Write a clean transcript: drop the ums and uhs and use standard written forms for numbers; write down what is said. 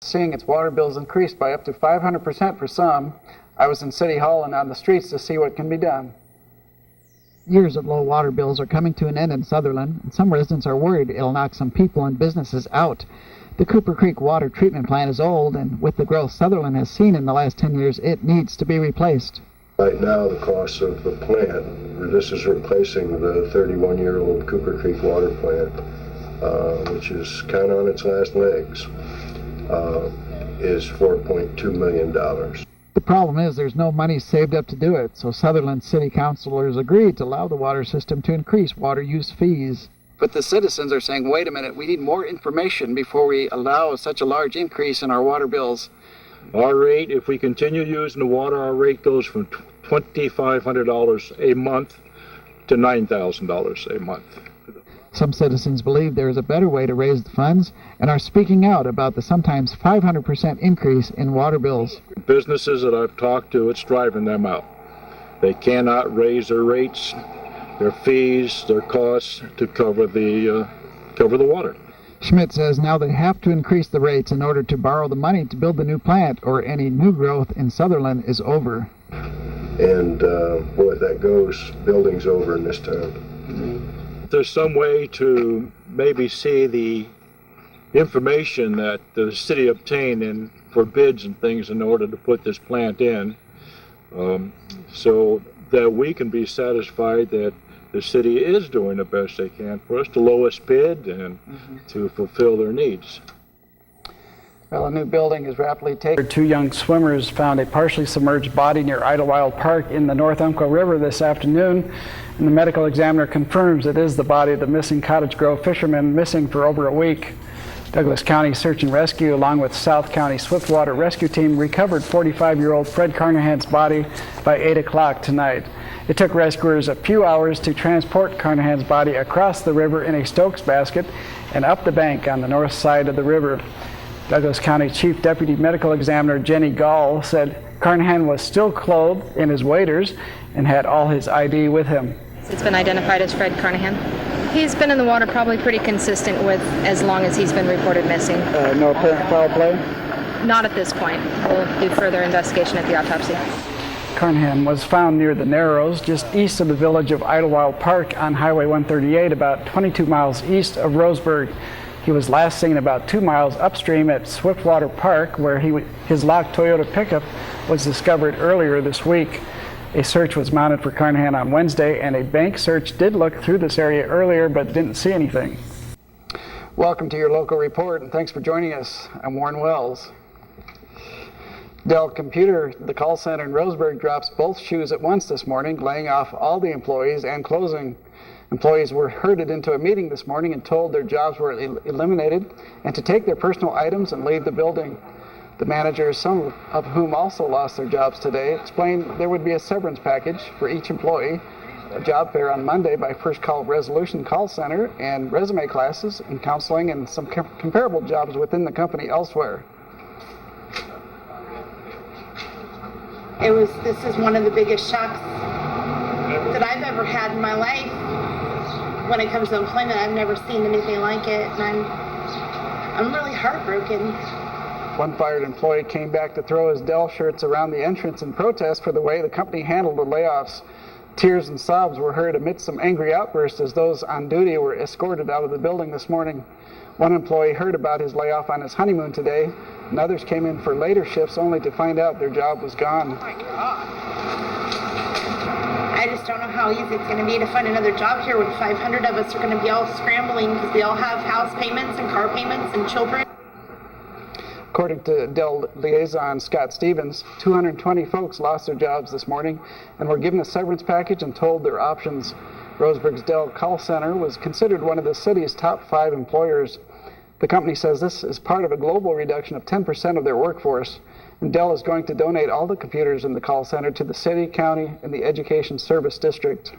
seeing its water bills increased by up to 500% for some. I was in City Hall and on the streets to see what can be done. Years of low water bills are coming to an end in Sutherland, and some residents are worried it'll knock some people and businesses out. The Cooper Creek water treatment plant is old, and with the growth Sutherland has seen in the last 10 years, it needs to be replaced. Right now, the cost of the plant, this is replacing the 31-year-old Cooper Creek water plant, which is kind of on its last legs, is $4.2 million. The problem is there's no money saved up to do it, so Sutherland City Councilors agreed to allow the water system to increase water use fees. But the citizens are saying, wait a minute, we need more information before we allow such a large increase in our water bills. Our rate, if we continue using the water, our rate goes from $2,500 a month to $9,000 a month. Some citizens believe there is a better way to raise the funds and are speaking out about the sometimes 500% increase in water bills. Businesses that I've talked to, it's driving them out. They cannot raise their rates, their fees, their costs to cover the water. Schmidt says now they have to increase the rates in order to borrow the money to build the new plant, or any new growth in Sutherland is over. And boy, if that goes, building's over in this town. There's some way to maybe see the information that the city obtained for bids and things in order to put this plant in, so that we can be satisfied that the city is doing the best they can for us, the lowest bid, and to fulfill their needs. Well, a new building is rapidly taking. Two young swimmers found a partially submerged body near Idlewild Park in the North Umpqua River this afternoon, and the medical examiner confirms it is the body of the missing Cottage Grove fisherman, missing for over a week. Douglas County Search and Rescue, along with South County Swiftwater Rescue Team, recovered 45-year-old Fred Carnahan's body by 8 o'clock tonight. It took rescuers a few hours to transport Carnahan's body across the river in a Stokes basket and up the bank on the north side of the river. Douglas County Chief Deputy Medical Examiner Jenny Gall said Carnahan was still clothed in his waders and had all his ID with him. It's been identified as Fred Carnahan. He's been in the water probably pretty consistent with as long as he's been reported missing. No apparent foul play? Not at this point. We'll do further investigation at the autopsy. Carnahan was found near the Narrows, just east of the village of Idlewild Park on Highway 138, about 22 miles east of Roseburg. He was last seen about 2 miles upstream at Swiftwater Park, where his locked Toyota pickup was discovered earlier this week. A search was mounted for Carnahan on Wednesday, and a bank search did look through this area earlier but didn't see anything. Welcome to your local report, and thanks for joining us. I'm Warren Wells. Dell Computer, the call center in Roseburg, drops both shoes at once this morning, laying off all the employees and closing. Employees were herded into a meeting this morning and told their jobs were eliminated and to take their personal items and leave the building. The managers, some of whom also lost their jobs today, explained there would be a severance package for each employee, a job fair on Monday by First Call Resolution Call Center, and resume classes and counseling and some comparable jobs within the company elsewhere. This is one of the biggest shocks that I've ever had in my life. When it comes to employment, I've never seen anything like it, and I'm really heartbroken. One fired employee came back to throw his Dell shirts around the entrance in protest for the way the company handled the layoffs. Tears and sobs were heard amidst some angry outbursts as those on duty were escorted out of the building this morning. One employee heard about his layoff on his honeymoon today, and others came in for later shifts only to find out their job was gone. Oh my God. I just don't know how easy it's going to be to find another job here when 500 of us are going to be all scrambling because we all have house payments and car payments and children. According to Dell liaison Scott Stevens, 220 folks lost their jobs this morning and were given a severance package and told their options. Roseburg's Dell Call Center was considered one of the city's top 5 employers. The company says this is part of a global reduction of 10% of their workforce, and Dell is going to donate all the computers in the call center to the city, county, and the Education Service District.